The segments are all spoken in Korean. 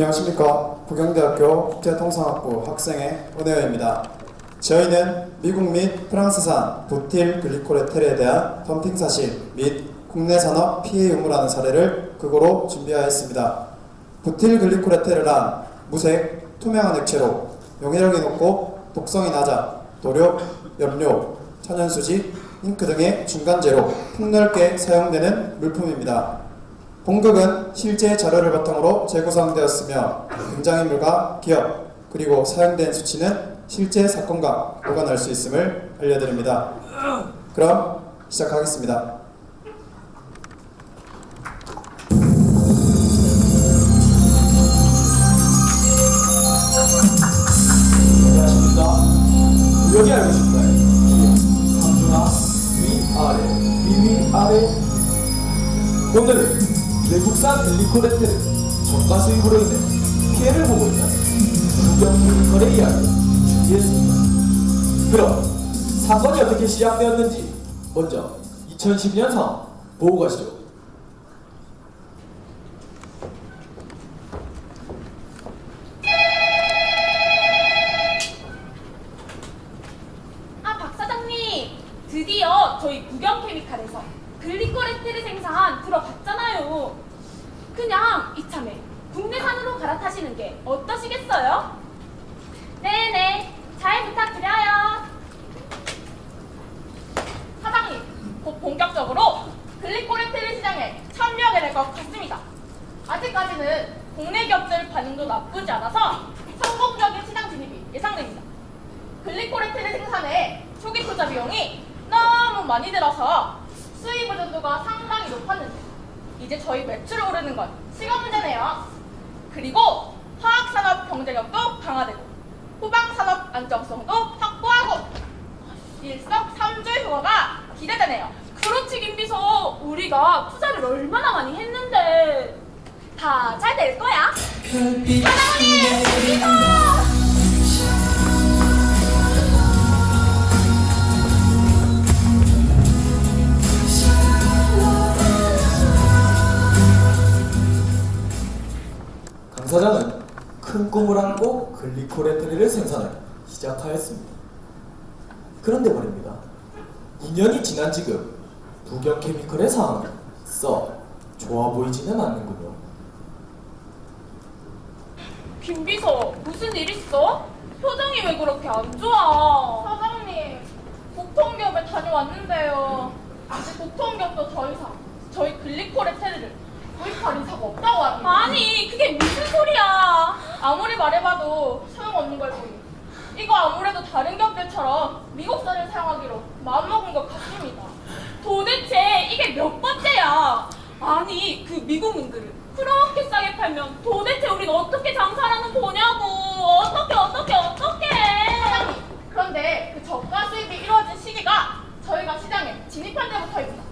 안녕하십니까. 부경대학교 국제통상학부 학생의 오내호입니다. 저희는 미국 및 프랑스산 부틸 글리코레텔에 대한 덤핑 사실 및 국내 산업 피해 유무라는 사례를 극으로 준비하였습니다. 부틸 글리코레텔은 무색, 투명한 액체로 용해력이 높고 독성이 낮아 도료, 염료, 천연수지, 잉크 등의 중간재로 폭넓게 사용되는 물품입니다. 본극은 실제 자료를 바탕으로 재구성되었으며 등장인물과 기업, 그리고 사용된 수치는 실제 사건과 오가날 수 있음을 알려드립니다. 그럼 시작하겠습니다. 안녕하십니까. 여기 알고 싶어요. 상중하, 위아래, 위아래. 오늘은 외국산 글리코레텔 저가 수입으로 인해 피해를 보고 있는 부경글리콜의 이야기 준비했습니다. 그럼 사건이 어떻게 시작되었는지 먼저 2012년 상황 보고 가시죠. 박 사장님, 드디어 저희 부경케미칼에서 글리코레텔 생산 들어갔잖아요. 그냥 이참에 국내산으로 갈아타시는 게 어떠시겠어요? 네네, 잘 부탁드려요. 사장님, 곧 본격적으로 글리코레텔 시장에 참여하게 될 것 같습니다. 아직까지는 국내 기업들 반응도 나쁘지 않아서 성공적인 시장 진입이 예상됩니다. 글리코레텔 생산에 초기 투자 비용이 너무 많이 들어서 수입 의존도가 상당히 높았는데 이제 저희 매출이 오르는 건 시간 문제네요. 그리고 화학산업 경쟁력도 강화되고 후방산업 안정성도 확보하고 일석삼조의 효과가 기대되네요. 그렇지 김비서, 우리가 투자를 얼마나 많이 했는데 다 잘 될 거야. 사장님, 김비서! 강 사장은 큰 꿈을 안고 글리코레텔을 생산을 시작하였습니다. 그런데 말입니다. 2년이 지난 지금 부경케미컬의 상황은 썩 좋아 보이지는 않는군요. 김비서, 무슨 일 있어? 표정이 왜 그렇게 안 좋아? 사장님, 독통기업에 다녀왔는데요. 이제 독통기업도 더 이상 저희 글리코레텔을 구입할 의사가 없다고 합니다. 아니, 그게 무슨 소리야? 아무리 말해봐도 소용없는 걸 보니 이거 아무래도 다른 기업들처럼 미국산을 사용하기로 마음먹은 것 같습니다. 도대체 이게 몇 번째야? 아니, 그 미국인들을 그렇게 싸게 팔면 도대체 우린 어떻게 장사하는 거냐고. 어떻게 사장님, 그런데 그 저가 수입이 이루어진 시기가 저희가 시장에 진입할 때부터입니다.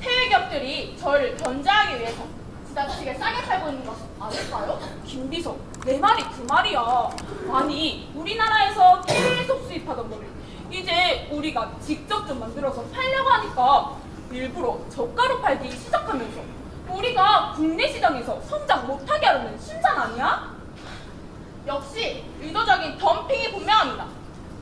해외 기업들이 저희를 견제하기 위해서 지나치게 싸게 팔고 있는 것은 아닐까요? 김비서, 내 말이 그 말이야. 아니, 우리나라에서 계속 수입하던 거를 이제 우리가 직접 좀 만들어서 팔려고 하니까 일부러 저가로 팔기 시작하면서 우리가 국내 시장에서 성장 못하게 하려는 심산 아니야? 역시 의도적인 덤핑이 분명합니다.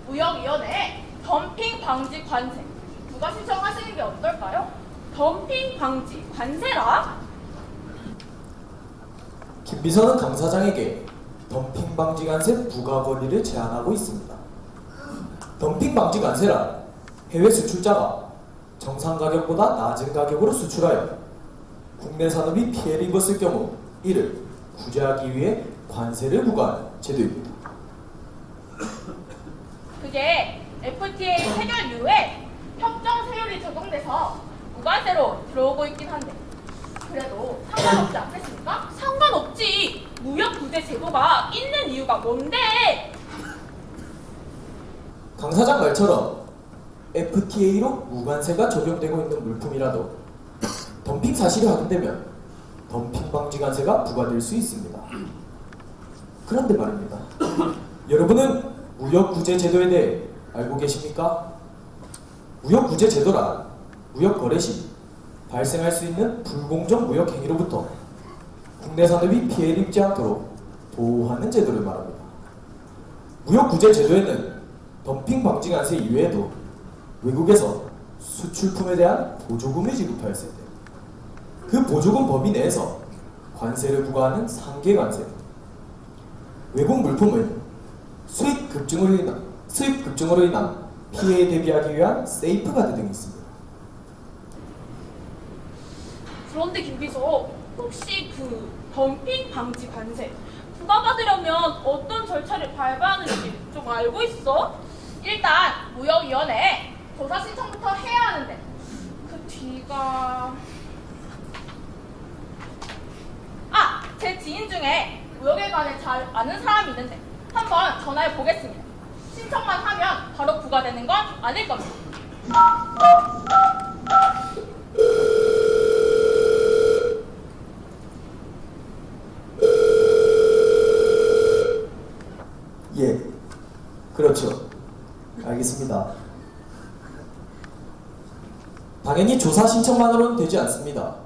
무역위원회에 덤핑 방지 관세 누가 신청하시는 게 어떨까요? 덤핑 방지 관세라? 김비서는 강 사장에게 덤핑 방지 관세 부과 권리를 제안하고 있습니다. 덤핑 방지 관세란 해외 수출자가 정상 가격보다 낮은 가격으로 수출하여 국내 산업이 피해를 입었을 경우 이를 구제하기 위해 관세를 부과하는 제도입니다. 그게 FTA 체결 이후에 협정 세율이 적용돼서 무관세로 들어오고 있긴 한데 그래도 상관없지 않겠습니까? 상관없지. 무역 구제 제도가 있는 이유가 뭔데? 강 사장 말처럼 FTA로 무관세가 적용되고 있는 물품이라도 덤핑 사실이 확인되면 덤핑 방지 관세가 부과될 수 있습니다. 그런데 말입니다. 여러분은 무역구제 제도에 대해 알고 계십니까? 무역구제 제도란 무역 거래 시 발생할 수 있는 불공정 무역 행위로부터 국내 산업이 피해를 입지 않도록 보호하는 제도를 말합니다. 무역구제 제도에는 덤핑 방지 관세 이외에도 외국에서 수출품에 대한 보조금을 지급하였을 때 그 보조금 범위 내에서 관세를 부과하는 상계 관세, 외국 물품을 수입 급증으로 인한 피해에 대비하기 위한 세이프가드 등이 있습니다. 그런데 김비서, 혹시 그 덤핑 방지 관세 부과받으려면 어떤 절차를 밟아야 하는지 좀 알고 있어? 일단 무역위원회에 조사 신청부터 해야 하는데 그 뒤가... 제 지인 중에 무역에 관해 잘 아는 사람이 있는데 한번 전화해 보겠습니다. 신청만 하면 바로 부과되는 건 아닐 겁니다. 예, 그렇죠. 알겠습니다. 당연히 조사 신청만으로는 되지 않습니다.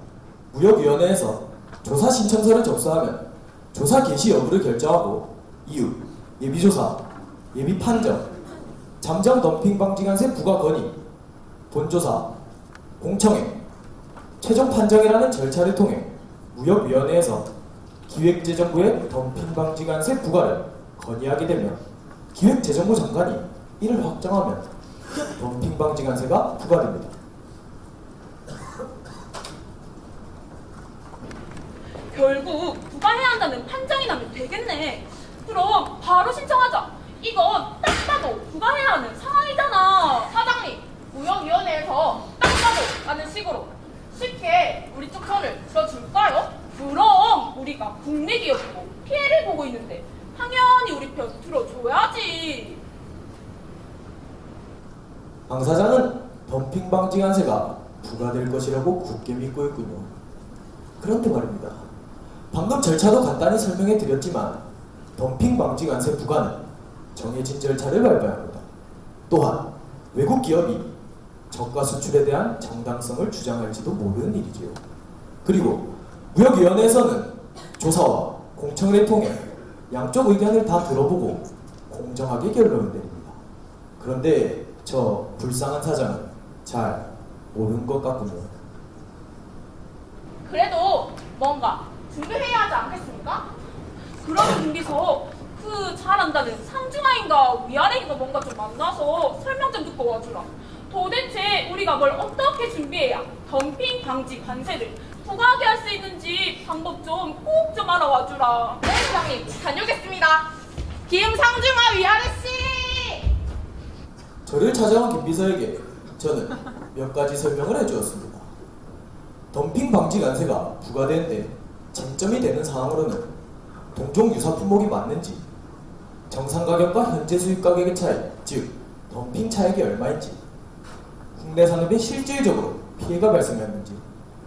무역위원회에서 조사 신청서를 접수하면 조사 개시 여부를 결정하고 이유, 예비조사, 예비판정, 잠정 덤핑 방지 관세 부과 건의, 본조사, 공청회, 최종 판정이라는 절차를 통해 무역위원회에서 기획재정부의 덤핑 방지 관세 부과를 건의하게 되면 기획재정부 장관이 이를 확정하면 덤핑 방지 관세가 부과됩니다. 결국 부과해야 한다는 판정이 나면 되겠네. 그럼 바로 신청하자. 이건 딱 봐도 부과해야 하는 상황이잖아. 사장님, 무역위원회에서 딱 봐도 라는 식으로 쉽게 우리 쪽 편을 들어줄까요? 그럼 우리가 국내 기업이고 피해를 보고 있는데 당연히 우리 편 들어줘야지. 방 사장은 덤핑 방지 관세가 부과될 것이라고 굳게 믿고 있군요. 그런데 말입니다. 방금 절차도 간단히 설명해 드렸지만 덤핑 방지 관세 부과는 정해진 절차를 밟아야 합니다. 또한 외국 기업이 저가 수출에 대한 정당성을 주장할지도 모르는 일이지요. 그리고 무역위원회에서는 조사와 공청회를 통해 양쪽 의견을 다 들어보고 공정하게 결론을 내립니다. 그런데 저 불쌍한 사장은 잘 모르는 것 같군요. 그래도 뭔가 준비해야 하지 않겠습니까? 그러면 김비서, 그 잘한다는 상중하인가 위아래인가 뭔가 좀 만나서 설명 좀 듣고 와주라. 도대체 우리가 뭘 어떻게 준비해야 덤핑 방지 관세를 부과하게 할 수 있는지 방법 좀 꼭 좀 알아와주라. 네, 부장님, 다녀오겠습니다. 김상중하 위아래씨! 저를 찾아온 김비서에게 저는 몇 가지 설명을 해주었습니다. 덤핑 방지 관세가 부과된 때 쟁점이 되는 상황으로는 동종 유사 품목이 맞는지, 정상 가격과 현재 수입 가격의 차이, 즉 덤핑 차액이 얼마인지, 국내 산업에 실질적으로 피해가 발생했는지,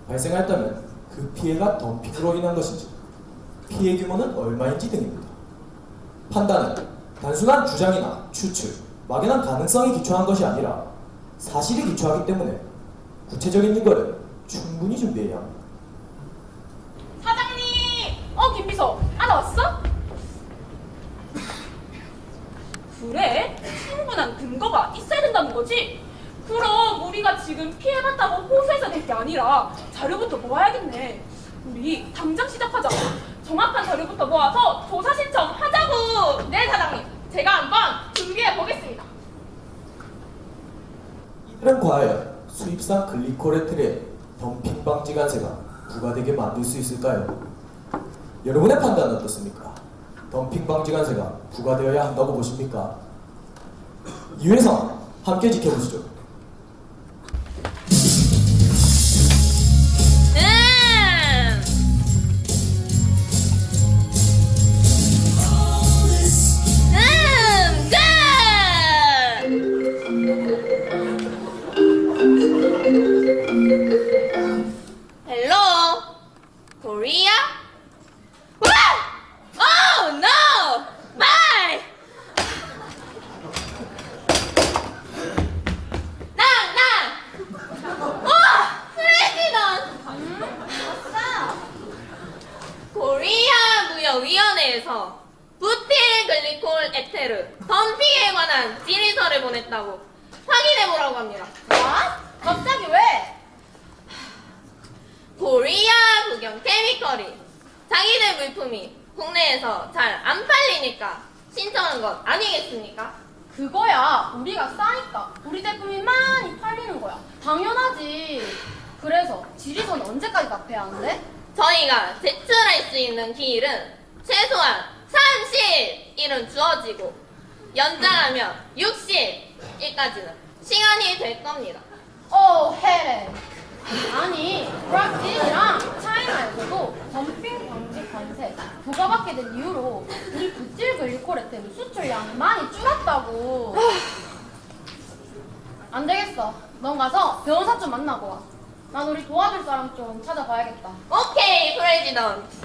발생했다면 그 피해가 덤핑으로 인한 것인지, 피해 규모는 얼마인지 등입니다. 판단은 단순한 주장이나 추측, 막연한 가능성에 기초한 것이 아니라 사실에 기초하기 때문에 구체적인 근거를 충분히 준비해야 합니다. 사장님! 김비서, 알아왔어? 그래? 충분한 근거가 있어야 된다는 거지? 그럼 우리가 지금 피해봤다고 호소해서 될 게 아니라 자료부터 모아야겠네. 우리 당장 시작하자. 정확한 자료부터 모아서 조사 신청하자고. 네, 사장님. 제가 한번 준비해 보겠습니다. 이들은 과연 수입산 글리코레틀의 덤핑 방지 관세가 부과되게 만들 수 있을까요? 여러분의 판단은 어떻습니까? 덤핑 방지 관세가 부과되어야 한다고 보십니까? 이회 상황 함께 지켜보시죠. Hello, Korea? Oh no! Bye! 프레지던트! 아싸! 코리아 무역위원회에서 글리콜 에테르 덤핑에 관한 질의서를 보냈다고 확인해보라고 합니다. 뭐? 갑자기 왜? 코리아 국영 케미컬이 자기들 물품이 국내에서 잘 안 팔리니까 신청한 것 아니겠습니까? 그거야 우리가 싸니까 우리 제품이 많이 팔리는 거야. 당연하지. 그래서 질의서는 언제까지 답해야 하는데? 저희가 제출할 수 있는 기일은 최소한 30일은 주어지고 연장하면 60일까지는 시간이 될 겁니다. 오 헤레. 아니 브라질이랑 차이나에서도 덤핑 방지 관세 부과받게 된 이유로 우리 부틸 글리콜 에테르 수출량이 많이 줄었다고. 안 되겠어. 넌 가서 변호사 좀 만나고 와. 난 우리 도와줄 사람 좀 찾아봐야겠다. 오케이, 프레지던트.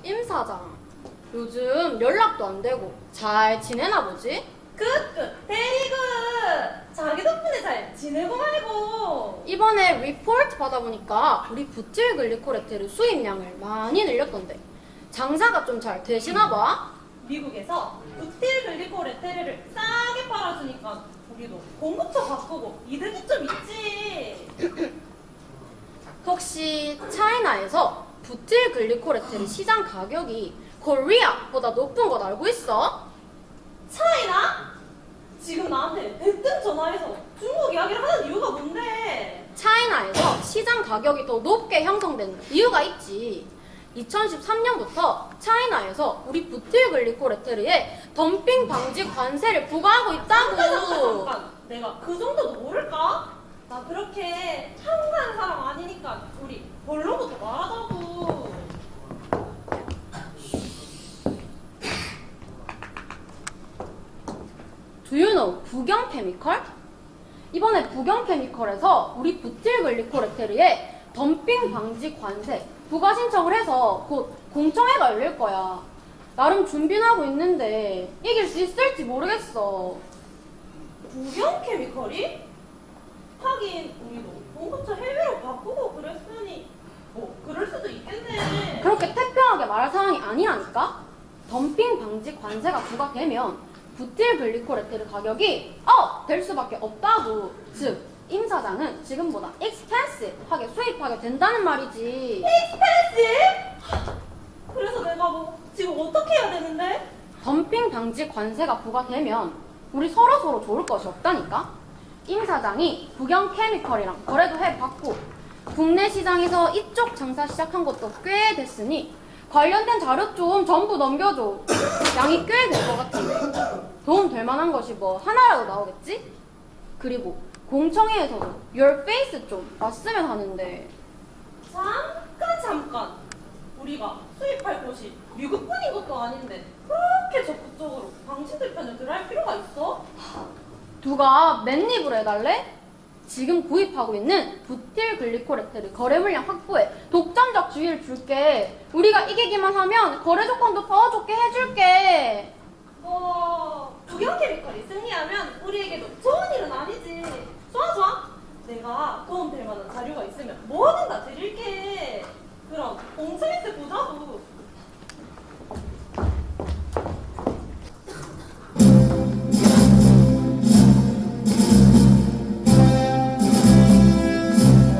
임 사장, 요즘 연락도 안 되고 잘 지내나 보지? 굿굿 베리굿 자기 덕분에 잘 지내고 말고 이번에 리포트 받아보니까 우리 부틸 글리콜 에테르 수입량을 많이 늘렸던데 장사가 좀 잘 되시나 봐? 미국에서 부틸 글리콜 에테르를 싸게 팔아주니까 우리도 공급처 바꾸고 이득이 좀 있지. 혹시 차이나에서 부틸 글리콜 에테르 시장 가격이 코리아보다 높은 건 알고 있어? 차이나? 지금 나한테 대뜸 전화해서 중국 이야기를 하는 이유가 뭔데? 차이나에서 시장 가격이 더 높게 형성되는 이유가 있지. 2013년부터 차이나에서 우리 부틸 글리콜 에테르에 덤핑 방지 관세를 부과하고 있다고. 잠깐 내가 그 정도도 모를까? 나 그렇게 한가한 사람 아니니까 우리 본론부터 말하자고. Do you know 부경 케미컬? 이번에 부경 케미컬에서 우리 부틸 글리콜 에테르에 덤핑 방지 관세 부과 신청을 해서 곧 공청회가 열릴 거야. 나름 준비는 하고 있는데 이길 수 있을지 모르겠어. 부경 케미컬이? 하긴 우리도 공급처 해외로 바꾸고 그랬으니 뭐 그럴 수도 있겠네. 그렇게 태평하게 말할 상황이 아니라니까? 덤핑 방지 관세가 부과되면 부틸 글리콜 에테르 가격이 될 수밖에 없다고. 즉, 임 사장은 지금보다 expensive하게 수입하게 된다는 말이지. 익스펜시브? 그래서 내가 뭐 지금 어떻게 해야 되는데? 덤핑 방지 관세가 부과되면 우리 서로 좋을 것이 없다니까? 임 사장이 부경 케미컬이랑 거래도 해봤고 국내 시장에서 이쪽 장사 시작한 것도 꽤 됐으니 관련된 자료 좀 전부 넘겨줘. 양이 꽤 될 것 같은데 도움 될 만한 것이 뭐 하나라도 나오겠지? 그리고 공청회에서도 your face 좀 봤으면 하는데. 잠깐 우리가 수입할 곳이 미국뿐인 것도 아닌데 그렇게 적극적으로 당신들 편을 들어할 필요가 있어? 누가 맨입으로 해달래? 지금 구입하고 있는 부틸 글리콜 에테르 거래 물량 확보에 독점적 주의를 줄게. 우리가 이기기만 하면 거래 조건도 더 좋게 해줄게. 부경 케미컬이 승리하면 우리에게도 좋은 일은 아니지. 좋아. 내가 도움 될 만한 자료가 있으면 뭐든 다 드릴게. 그럼 공청회 때 보자고.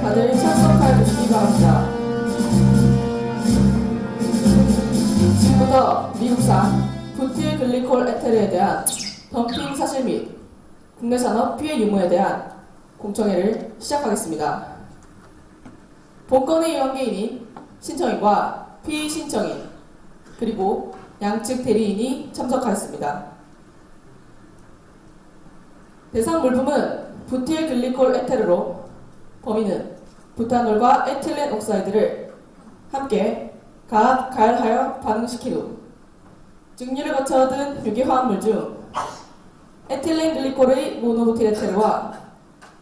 다들 참석해 주시기 바랍니다. 지금부터 미국산 부틸 글리콜 에테르에 대한 덤핑 사실 및 국내 산업 피해 유무에 대한 공청회를 시작하겠습니다. 본건의 관계인인 신청인과 피해 신청인 그리고 양측 대리인이 참석하였습니다. 대상 물품은 부틸 글리콜 에테르로 범인은 부탄올과 에틸렌 옥사이드를 함께 가열하여 반응시킨 후 증류를 거쳐 얻은 유기화합물 중 에틸렌 글리콜의 모노부티레테르와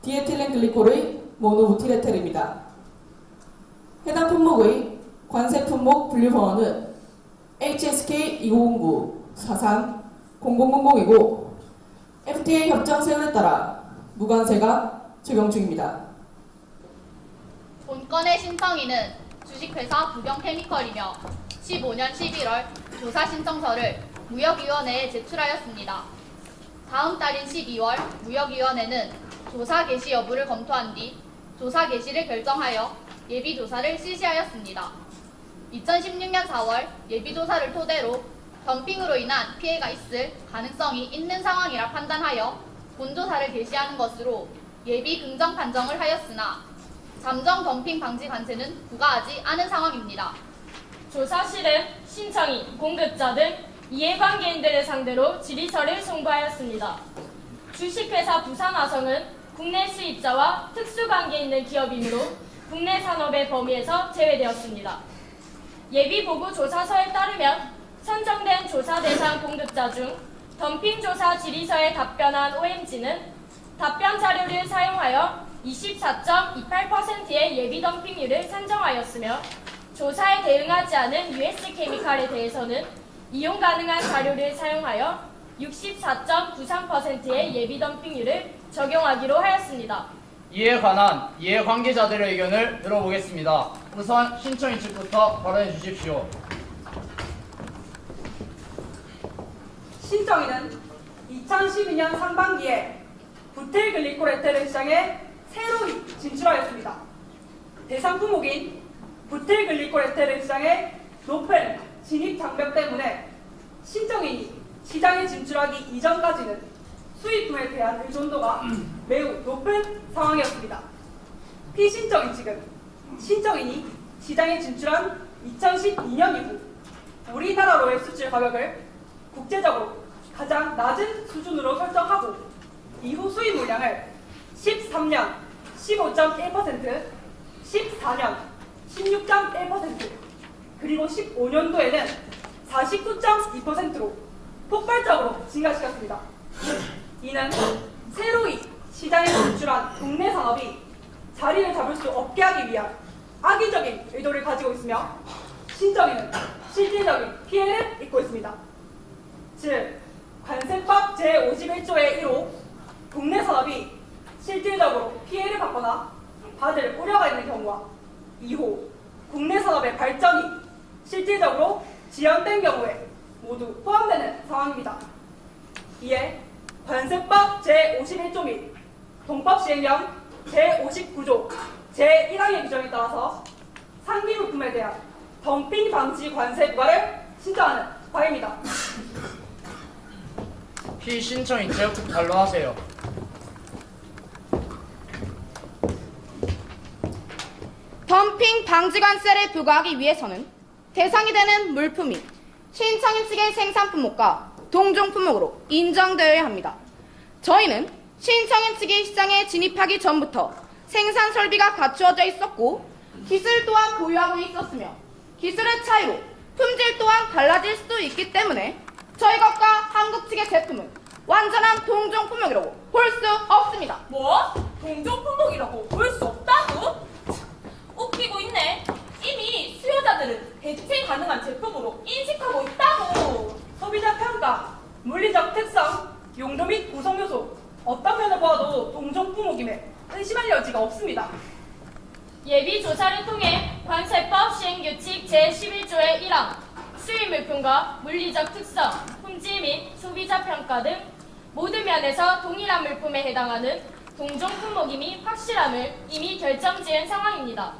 디에틸렌 글리콜의 모노부티레테르입니다. 해당 품목의 관세 품목 분류 번호는 HSK 2909-43-0000이고 FTA 협정 세율에 따라 무관세가 적용 중입니다. 본건의 신청인은 주식회사 부경케미컬이며 15년 11월 조사 신청서를 무역위원회에 제출하였습니다. 다음 달인 12월 무역위원회는 조사 개시 여부를 검토한 뒤 조사 개시를 결정하여 예비조사를 실시하였습니다. 2016년 4월 예비조사를 토대로 덤핑으로 인한 피해가 있을 가능성이 있는 상황이라 판단하여 본조사를 개시하는 것으로 예비 긍정 판정을 하였으나 잠정 덤핑 방지 관세는 부과하지 않은 상황입니다. 조사실은 신청인, 공급자 등 이해관계인들을 상대로 질의서를 송부하였습니다. 주식회사 부산화성은 국내 수입자와 특수관계 있는 기업이므로 국내 산업의 범위에서 제외되었습니다. 예비보고 조사서에 따르면 선정된 조사 대상 공급자 중 덤핑 조사 질의서에 답변한 OMG는 답변 자료를 사용하여 24.28%의 예비 덤핑률을 산정하였으며 조사에 대응하지 않은 US케미칼에 대해서는 이용 가능한 자료를 사용하여 64.93%의 예비 덤핑률을 적용하기로 하였습니다. 이에 관한 이해관계자들의 의견을 들어보겠습니다. 우선 신청인 측부터 발언해 주십시오. 신청인은 2012년 상반기에 부틸 글리콜 에테르 시장에 새로이 진출하였습니다. 대상 품목인 부틸 글리콜 에테르 시장의 높은 진입 장벽 때문에 신청인이 시장에 진출하기 이전까지는 수입품에 대한 의존도가 매우 높은 상황이었습니다. 피신청인 측은 신청인이 시장에 진출한 2012년 이후 우리나라로의 수출 가격을 국제적으로 가장 낮은 수준으로 설정하고 이후 수입 물량을 13년 15.1%, 14년 16.1%, 그리고 15년도에는 49.2%로 폭발적으로 증가시켰습니다. 이는 새로이 시장에 진출한 국내 산업이 자리를 잡을 수 없게 하기 위한 악의적인 의도를 가지고 있으며 신청인은 실질적인 피해를 입고 있습니다. 즉, 관세법 제51조의 1호 국내 산업이 실질적으로 피해를 받거나 받을 우려가 있는 경우와 2호 국내 산업의 발전이 실질적으로 지연된 경우에 모두 포함되는 상황입니다. 이에 관세법 제51조 및 동법 시행령 제59조 제1항의 규정에 따라서 상비 물품에 대한 덤핑 방지 관세 부과를 신청하는 바입니다. 피신청인 측 반론하세요. 덤핑 방지 관세를 부과하기 위해서는 대상이 되는 물품이 신청인 측의 생산 품목과 동종 품목으로 인정되어야 합니다. 저희는 신청인 측이 시장에 진입하기 전부터 생산 설비가 갖추어져 있었고 기술 또한 보유하고 있었으며 기술의 차이로 품질 또한 달라질 수도 있기 때문에 저희 것과 한국 측의 제품은 완전한 동종 품목이라고 볼 수 없습니다. 뭐? 동종 품목이라고 볼 수 없다고? 웃기고 있네. 이미 수요자들은 대체 가능한 제품으로 인식하고 있다고. 소비자 평가, 물리적 특성, 용도 및 구성 요소 어떤 면을 보아도 동종 품목임에 의심할 여지가 없습니다. 예비 조사를 통해 관세법 시행규칙 제11조의 1항 수입 물품과 물리적 특성, 품질 및 소비자 평가 등 모든 면에서 동일한 물품에 해당하는 동종 품목임이 확실함을 이미 결정지은 상황입니다.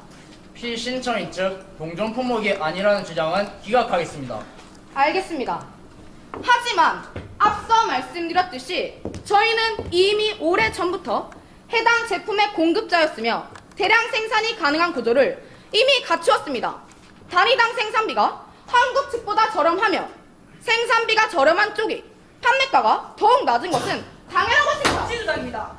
피신청인 측 동종 품목이 아니라는 주장은 기각하겠습니다. 알겠습니다. 하지만 앞서 말씀드렸듯이 저희는 이미 오래전부터 해당 제품의 공급자였으며 대량 생산이 가능한 구조를 이미 갖추었습니다. 단위당 생산비가 한국 측보다 저렴하며 생산비가 저렴한 쪽이 판매가가 더욱 낮은 것은 당연한 것입니다. 주장입니다.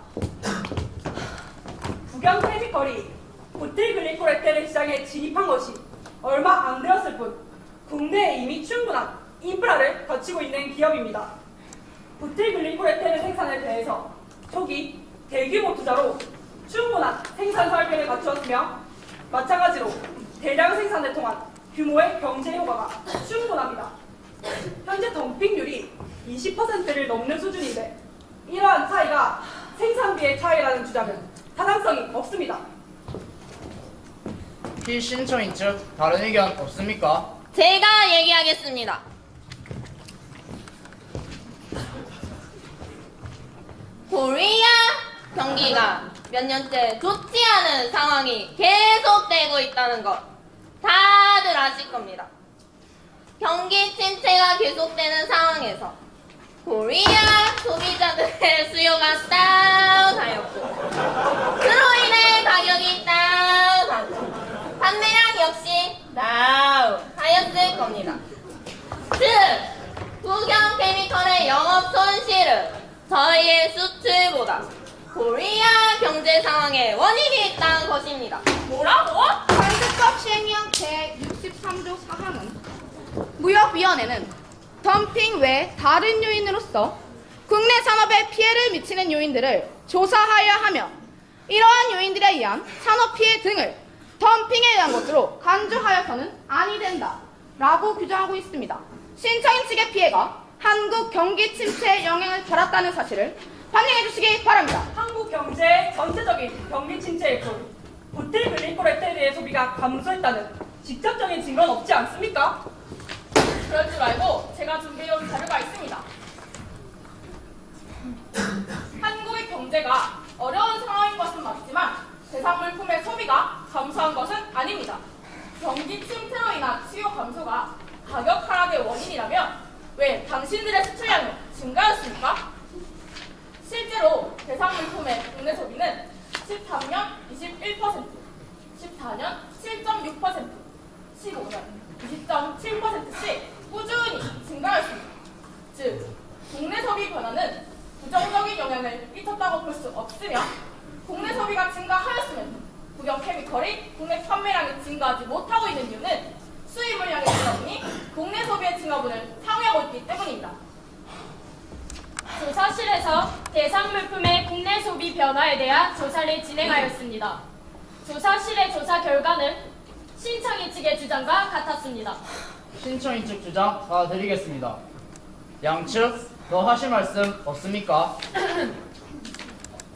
부경케미컬이 부틸글리콜 에테르 시장에 진입한 것이 얼마 안 되었을 뿐 국내에 이미 충분한 인프라를 갖추고 있는 기업입니다. 부틸글리콜 에테르 생산에 대해서 초기 대규모 투자로 충분한 생산 설비를 갖추었으며 마찬가지로 대량 생산을 통한 규모의 경제 효과가 충분합니다. 현재 덤핑률이 20%를 넘는 수준인데 이러한 차이가 생산비의 차이라는 주장은 타당성이 없습니다. 피신청인 측 다른 의견 없습니까? 제가 얘기하겠습니다. 코리아 경기가 몇 년째 좋지 않은 상황이 계속되고 있다는 것 다들 아실 겁니다. 경기 침체가 계속되는 상황에서 코리아 소비자들의 수요가 다운하였고 그로 인해 가격이 다운하고 판매량 역시 다운하였을 겁니다. 즉 부경 케미컬의 영업 손실은 저희의 수출보다 코리아 경제 상황의 원인이 있다는 것입니다. 뭐라고? 관세법 시행령 제63조 4항은 무역위원회는 덤핑 외 다른 요인으로서 국내 산업에 피해를 미치는 요인들을 조사하여 하며 이러한 요인들에 의한 산업 피해 등을 덤핑에 의한 것으로 간주하여서는 아니 된다 라고 규정하고 있습니다. 신청인 측의 피해가 한국 경기 침체에 영향을 받았다는 사실을 반영해 주시기 바랍니다. 한국 경제의 전체적인 경기 침체일 뿐 부틸글리콜 에테르의 소비가 감소했다는 직접적인 증거는 없지 않습니까? 그럴 줄 알고 제가 준비해온 자료가 있습니다. 한국의 경제가 어려운 상황인 것은 맞지만 대상 물품의 소비가 감소한 것은 아닙니다. 경기 침체로 인한 수요 감소가 가격 하락의 원인이라면 왜 당신들의 수출량은 증가했습니까? 실제로 대상 물품의 국내 소비는 13년 21%, 14년 7.6%, 15년 20.7%씩 꾸준히 증가했습니다. 즉, 국내 소비 변화는 부정적인 영향을 끼쳤다고 볼 수 없으며 국내 소비가 증가하였으면 부경 케미컬이 국내 판매량이 증가하지 못하고 있는 이유는 수입 물량의 증가분이 국내 소비의 증가분을 상회하고 있기 때문입니다. 조사실에서 대상 물품의 국내 소비 변화에 대한 조사를 진행하였습니다. 조사실의 조사 결과는 신청인 측의 주장과 같았습니다. 신청인 측 주장 받아드리겠습니다. 양측 더 하실 말씀 없습니까?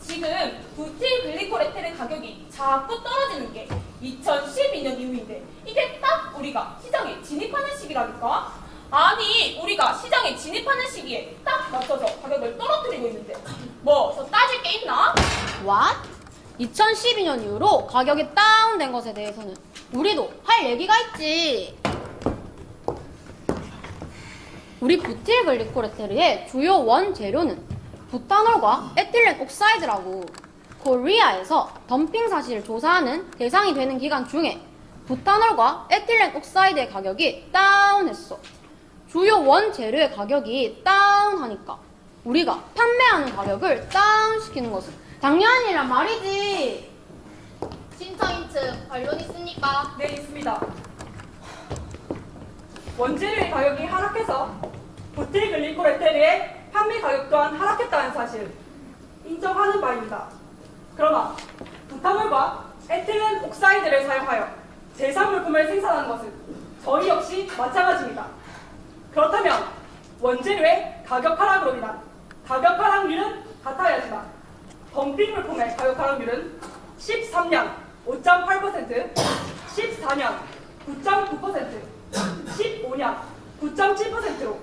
지금 부틸글리콜 에테르 가격이 자꾸 떨어지는 게 2012년 이후인데 이게 딱 우리가 시장에 진입하는 시기라니까? 아니 우리가 시장에 진입하는 시기에 딱 맞춰서 가격을 떨어뜨리고 있는데 뭐 더 따질 게 있나? What? 2012년 이후로 가격이 다운된 것에 대해서는 우리도 할 얘기가 있지. 우리 부틸글리콜 에테르의 주요 원재료는 부탄올과 에틸렌 옥사이드라고. 코리아에서 덤핑 사실을 조사하는 대상이 되는 기간 중에 부탄올과 에틸렌 옥사이드의 가격이 다운했어. 주요 원재료의 가격이 다운하니까 우리가 판매하는 가격을 다운시키는 것은 당연이란 말이지. 신청인 측 반론 있습니까? 네, 있습니다. 원재료의 가격이 하락해서 부틸글리콜 에테르의 판매 가격 또한 하락했다는 사실 인정하는 바입니다. 그러나 부탄올과 에틸렌 옥사이드를 사용하여 대상 물품을 생산하는 것은 저희 역시 마찬가지입니다. 그렇다면 원재료의 가격 하락으로 인한 가격 하락률은 같아야지만 덤핑 물품의 가격 하락률은 13년 5.8%, 14년 9.9%, 15년 9.7%로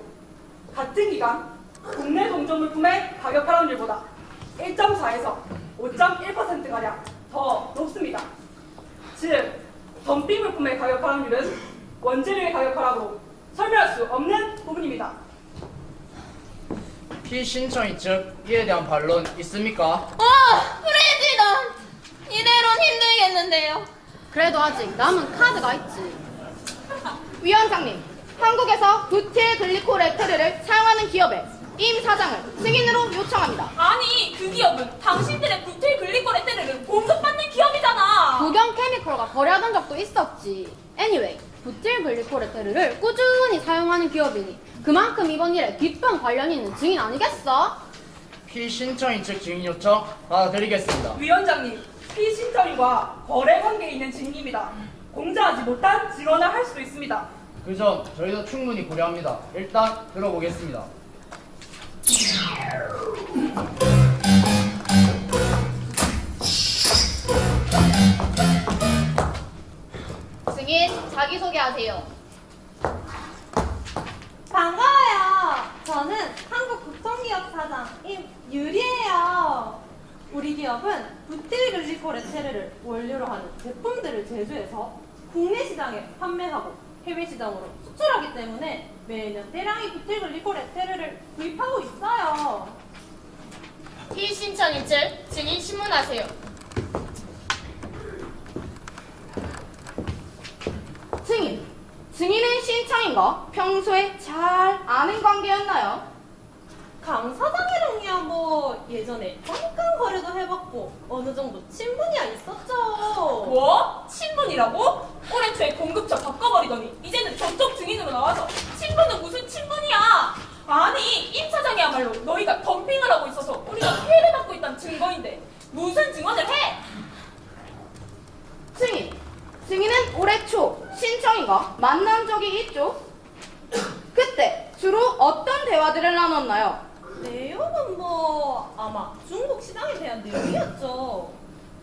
같은 기간 국내 동종 물품의 가격 하락률보다 1.4에서 5.1%가량 더 높습니다. 즉, 덤핑 물품의 가격 하락률은 원재료의 가격 하락으로 설명할 수 없는 부분입니다. 피신청인 측 이에 대한 반론 있습니까? 프레지던트! 이대로는 힘들겠는데요. 그래도 아직 남은 카드가 있지. 위원장님, 한국에서 부틸글리콜 에테르를 사용하는 기업의 임 사장을 증인으로 요청합니다. 아니 그 기업은 당신들의 부틸글리콜 에테르를 공급받는 기업이잖아. 부경 케미 거래하던 적도 있었지. Anyway, 부틸 글리콜 에테르를 꾸준히 사용하는 기업이니 그만큼 이번 일에 깊은 관련이 있는 증인 아니겠어? 피신청인 측 증인 요청 받아드리겠습니다. 위원장님, 피신청인과 거래 관계에 있는 증인입니다. 공정하지 못한 증언을 할 수도 있습니다. 그 점 저희도 충분히 고려합니다. 일단 들어보겠습니다. 증인 자기소개하세요. 반가워요. 저는 한국국통기업 사장 임유리예요. 우리 기업은 부틸 글리콜 에테르를 원료로 하는 제품들을 제조해서 국내 시장에 판매하고 해외 시장으로 수출하기 때문에 매년 대량의 부틸 글리콜 에테르를 구입하고 있어요. 피신청인 측 증인 신문하세요. 증인은 신청인과 평소에 잘 아는 관계였나요? 강 사장이랑이야 뭐 예전에 잠깐 거래도 해봤고 어느 정도 친분이야 있었죠. 뭐? 친분이라고? 올해 초에 공급처 바꿔버리더니 이제는 접촉 증인으로 나와서 친분은 무슨 친분이야? 아니 임 사장이야말로 너희가 덤핑을 하고 있어서 우리가 피해를 받고 있다는 증거인데 무슨 증언을 해? 증인은 올해 초 신청인과 만난 적이 있죠? 그때 주로 어떤 대화들을 나눴나요? 내용은 뭐 아마 중국 시장에 대한 내용이었죠.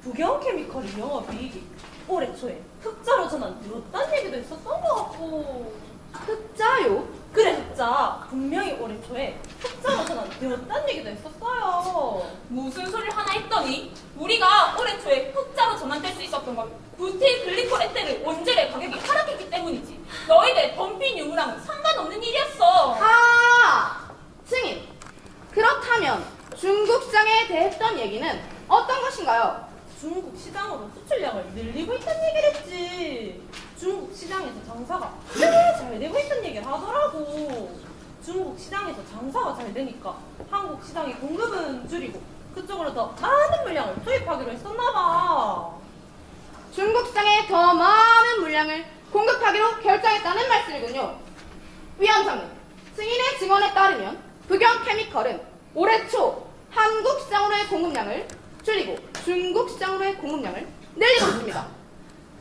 북영케미컬이 영업이익이 올해 초에 흑자로 전환되었다는 얘기도 했었던 것 같고. 흑자요? 그래 흑자. 분명히 올해 초에 흑자로 전환되었다는 얘기도 했었어요. 무슨 소리를 하나 했더니 우리가 올해 초에 흑자로 전환될 수 있었던 건 부틸 글리콜 에테르 원재료의 가격이 하락했기 때문이지 너희들 덤핑 유무랑은 상관없는 일이었어. 증인, 그렇다면 중국 시장에 대했던 얘기는 어떤 것인가요? 중국 시장으로 수출량을 늘리고 있다는 얘기를 했지. 중국 시장에서 장사가 꽤 잘 되고 있다는 얘기를 하더라고. 중국 시장에서 장사가 잘 되니까 한국 시장의 공급은 줄이고 그쪽으로 더 많은 물량을 투입하기로 했었나 봐. 중국 시장에 더 많은 물량을 공급하기로 결정했다는 말씀이군요. 위원장님, 증인의 증언에 따르면 북영케미컬은 올해 초 한국 시장으로의 공급량을 줄이고 중국 시장으로의 공급량을 늘리고 있습니다.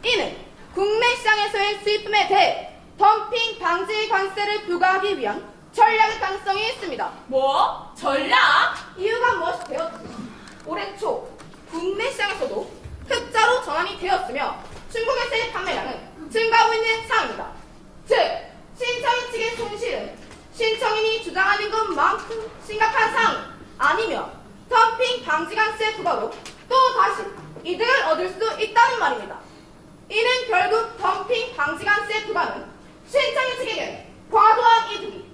이는 국내 시장에서의 수입품에 대해 덤핑 방지 관세를 부과하기 위한 전략의 가능성이 있습니다. 뭐? 전략? 이유가 무엇이 되었든 올해 초 국내 시장에서도 흑자로 전환이 되었으며 중국에서의 판매량은 증가하고 있는 상황입니다. 즉, 신청인 측의 손실은 신청인이 주장하는 것만큼 심각한 상황 아니며 덤핑 방지 관세 부과로 또 다시 이득을 얻을 수 있다는 말입니다. 이는 결국 덤핑 방지 관세 부과는 신청인 측에게 과도한 이득이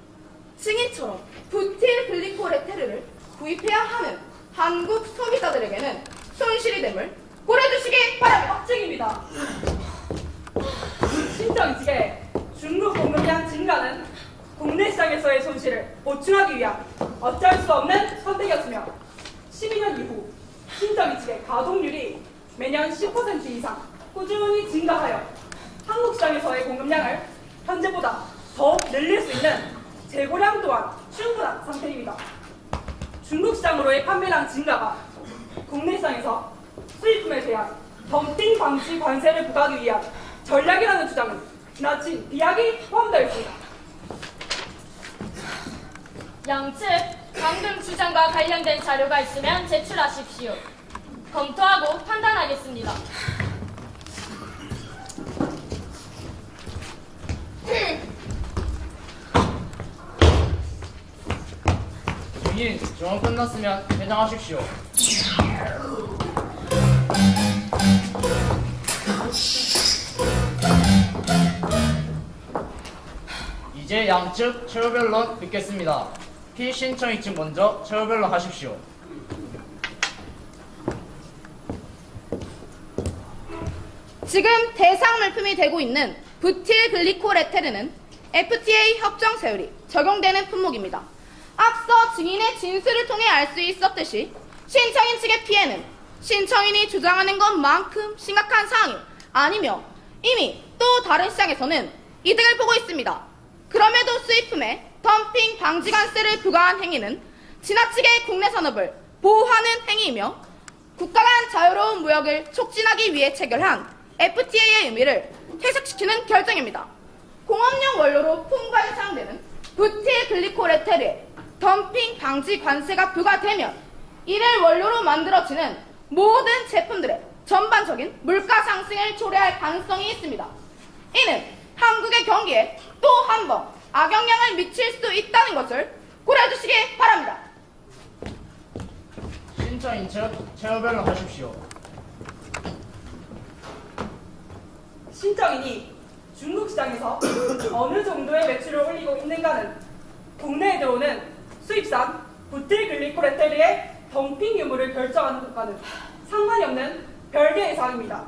증인처럼 부틸 글리콜 에테르를 구입해야 하는 한국 소비자들에게는 손실이 됨을 고려해주시기 바랍니다. 확증입니다. 신청 측의 중국 공급량 증가는 국내 시장에서의 손실을 보충하기 위한 어쩔 수 없는 선택이었으며 12년 이후 신청 측의 가동률이 매년 10% 이상 꾸준히 증가하여 한국 시장에서의 공급량을 현재보다 더 늘릴 수 있는 재고량 또한 충분한 상태입니다. 중국 시장으로의 판매량 증가가 국내 시장에서 수입품에 대한 덤핑 방지 관세를 부과하기 위한 전략이라는 주장은 지나친 비약이 포함되어 있습니다. 양측 방금 주장과 관련된 자료가 있으면 제출하십시오. 검토하고 판단하겠습니다. 증인 증언 끝났으면 퇴장하십시오. 이제 양측 최후변론 듣겠습니다. 피신청인 측 먼저 최후변론 하십시오. 지금 대상 물품이 되고 있는 부틸 글리콜 에테르는 FTA 협정 세율이 적용되는 품목입니다. 앞서 증인의 진술을 통해 알 수 있었듯이 신청인 측의 피해는 신청인이 주장하는 것만큼 심각한 상황이 아니며 이미 또 다른 시장에서는 이득을 보고 있습니다. 그럼에도 수입품에 덤핑 방지 관세를 부과한 행위는 지나치게 국내 산업을 보호하는 행위이며 국가 간 자유로운 무역을 촉진하기 위해 체결한 FTA의 의미를 해석시키는 결정입니다. 공업용 원료로 품과에 사용되는 부틸 글리콜 에테르에 덤핑 방지 관세가 부과되면 이를 원료로 만들어지는 모든 제품들의 전반적인 물가 상승을 초래할 가능성이 있습니다. 이는 한국의 경기에 또 한 번 악영향을 미칠 수 있다는 것을 고려해 주시기 바랍니다. 신청인 측 체어별로 하십시오. 신청인이 중국 시장에서 어느 정도의 매출을 올리고 있는가는 국내에 들어오는 수입산 부틸 글리콜 에테르의 덤핑 유무를 결정하는 것과는 상관이 없는 별개의 사항입니다.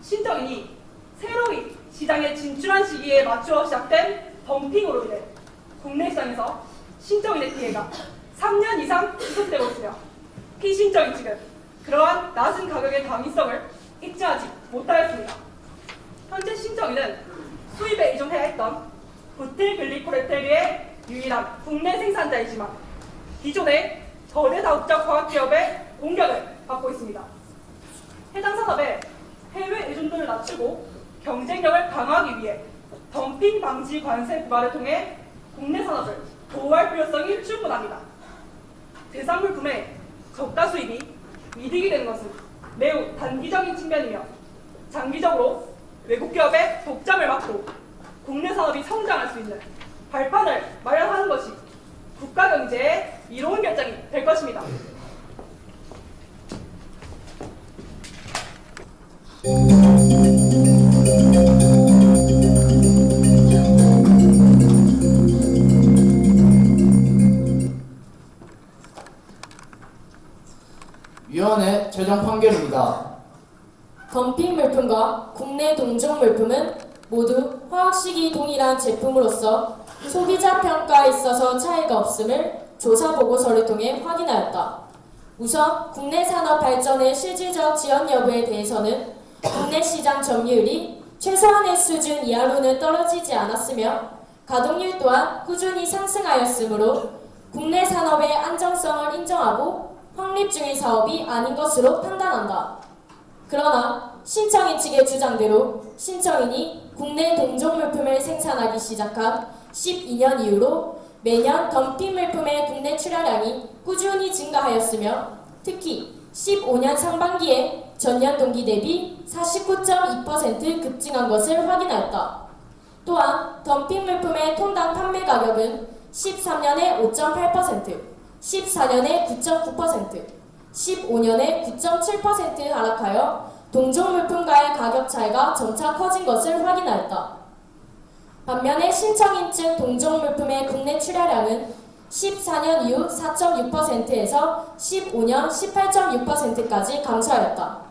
신청인이 새로이 시장에 진출한 시기에 맞추어 시작된 덤핑으로 인해 국내 시장에서 신청인의 피해가 3년 이상 지속되고 있으며 피신청인 측은 그러한 낮은 가격의 당위성을 입증하지 못하였습니다. 현재 신청인은 수입에 의존해야 했던 부틸 글리콜 에테르의 유일한 국내 생산자이지만 기존의 거대 다국적 화학기업의 공격을 받고 있습니다. 해당 산업의 해외 의존도를 낮추고 경쟁력을 강화하기 위해 덤핑 방지 관세 부과를 통해 국내 산업을 보호할 필요성이 충분합니다. 대상 물품의 저가 수입이 이득이 되는 것은 매우 단기적인 측면이며 장기적으로 외국 기업의 독점을 막고 국내 산업이 성장할 수 있는 발판을 마련하는 것이 국가 경제의 이로운 결정이 될 것입니다. 위원회 최종 판결입니다. 덤핑 물품과 국내 동종 물품은 모두 화학식이 동일한 제품으로서 소비자 평가에 있어서 차이가 없음을 조사 보고서를 통해 확인하였다. 우선 국내 산업 발전의 실질적 지연 여부에 대해서는 국내 시장 점유율이 최소한의 수준 이하로는 떨어지지 않았으며 가동률 또한 꾸준히 상승하였으므로 국내 산업의 안정성을 인정하고 확립 중인 사업이 아닌 것으로 판단한다. 그러나 신청인 측의 주장대로 신청인이 국내 동종 물품을 생산하기 시작한 12년 이후로 매년 덤핑 물품의 국내 출하량이 꾸준히 증가하였으며 특히 15년 상반기에 전년 동기 대비 49.2% 급증한 것을 확인하였다. 또한 덤핑 물품의 톤당 판매 가격은 13년에 5.8%, 14년에 9.9%, 15년에 9.7% 하락하여 동종 물품과의 가격 차이가 점차 커진 것을 확인하였다. 반면에 신청인 측 동종 물품의 국내 출하량은 14년 이후 4.6%에서 15년 18.6%까지 감소하였다.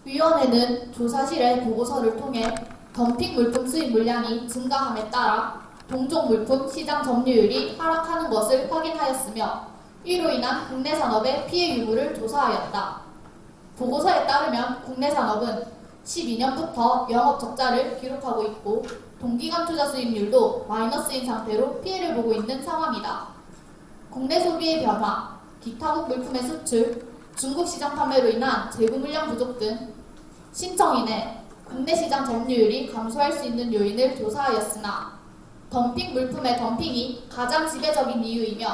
위원회는 조사실의 보고서를 통해 덤핑 물품 수입 물량이 증가함에 따라 동종 물품 시장 점유율이 하락하는 것을 확인하였으며 이로 인한 국내 산업의 피해 유무를 조사하였다. 보고서에 따르면 국내 산업은 12년부터 영업 적자를 기록하고 있고 동기간 투자 수익률도 마이너스인 상태로 피해를 보고 있는 상황이다. 국내 소비의 변화, 기타국 물품의 수출, 중국 시장 판매로 인한 재고 물량 부족 등 신청인의 국내 시장 점유율이 감소할 수 있는 요인을 조사하였으나 덤핑 물품의 덤핑이 가장 지배적인 이유이며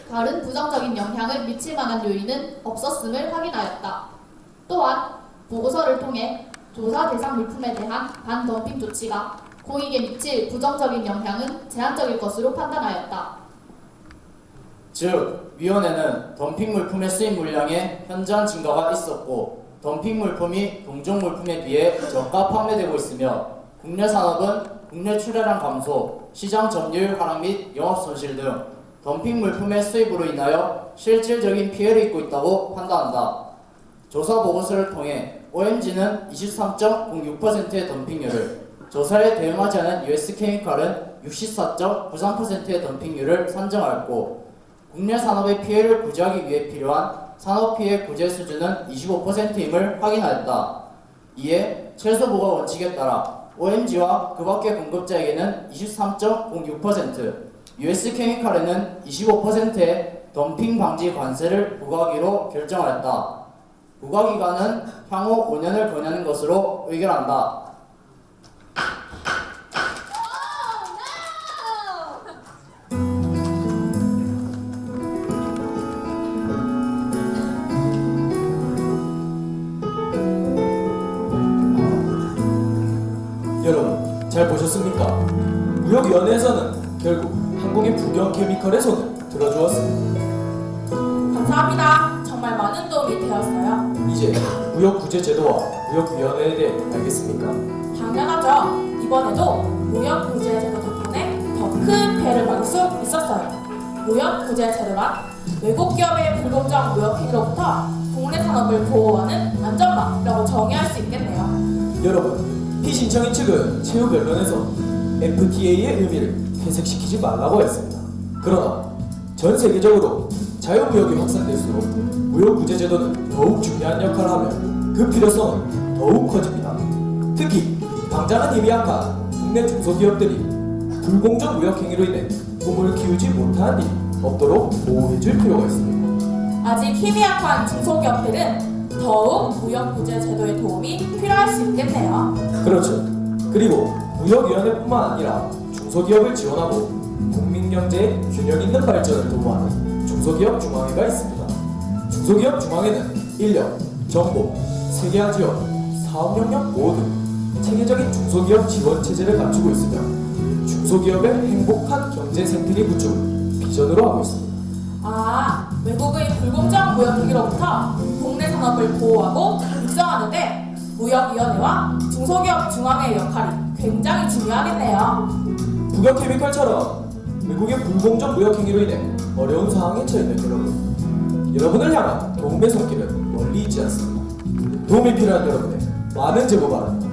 다른 부정적인 영향을 미칠 만한 요인은 없었음을 확인하였다. 또한 보고서를 통해 조사 대상 물품에 대한 반덤핑 조치가 고익에 미칠 부정적인 영향은 제한적일 것으로 판단하였다. 즉, 위원회는 덤핑 물품의 수입 물량에 현저한 증가가 있었고 덤핑 물품이 동종 물품에 비해 저가 판매되고 있으며 국내 산업은 국내 출하량 감소, 시장 점유율 하락 및 영업 손실 등 덤핑 물품의 수입으로 인하여 실질적인 피해를 입고 있다고 판단한다. 조사 보고서를 통해 OMG는 23.06%의 덤핑률을, 조사에 대응하지 않은 US케미칼은 64.93%의 덤핑률을 산정하였고 국내 산업의 피해를 구제하기 위해 필요한 산업피해 구제 수준은 25%임을 확인하였다. 이에 최소보가 원칙에 따라 OMG와 그 밖의 공급자에게는 23.06%, US 케미칼에는 25%의 덤핑 방지 관세를 부과하기로 결정하였다. 부과기간은 향후 5년을 권하는 것으로 의결한다. 여러분 잘 보셨습니까? 무역위원회에서는 결국 한국의 부경 케미컬의 손을 들어주었습니다. 감사합니다. 정말 많은 도움이 되었어요. 이제 무역구제제도와 무역위원회에 대해 알겠습니까? 당연하죠. 이번에도 무역구제제도 덕분에 더 큰 피해를 막을 수 있었어요. 무역구제제도란 외국 기업의 불공정 무역행위로부터 국내 산업을 보호하는 안전망이라고 정의할 수 있겠네요. 여러분, 피신청인 측은 최후 변론에서 FTA의 의미를 퇴색시키지 말라고 했습니다. 그러나 전 세계적으로 자유무역이 확산될수록 무역구제제도는 더욱 중요한 역할을 하며 그 필요성은 더욱 커집니다. 특히 당장은 힘이 약한 국내 중소기업들이 불공정 무역행위로 인해 꿈을 키우지 못하는 일이 없도록 보호해줄 필요가 있습니다. 아직 힘이 약한 중소기업들은 더욱 무역구제제도의 도움이 필요할 수 있겠네요. 그렇죠. 그리고 무역위원회뿐만 아니라 중소기업을 지원하고 국민경제의 균형 있는 발전을 도모하는 중소기업 중앙회가 있습니다. 중소기업 중앙회는 인력, 정보, 세계화 지원, 사업 영역 모두 체계적인 중소기업 지원 체제를 갖추고 있으며 중소기업의 행복한 경제 생태계 구축을 비전으로 하고 있습니다. 외국의 불공정 무역행위로부터 국내 산업을 보호하고 육성하는데 무역위원회와 중소기업 중앙회의 역할이 굉장히 중요하겠네요. 부경케미칼처럼 외국의 불공정 무역행위로 인해 어려운 상황에 처해있는 여러분을 향한 도움의 손길은 멀리 있지 않습니다. 도움이 필요한 여러분의 많은 제보 바랍니다.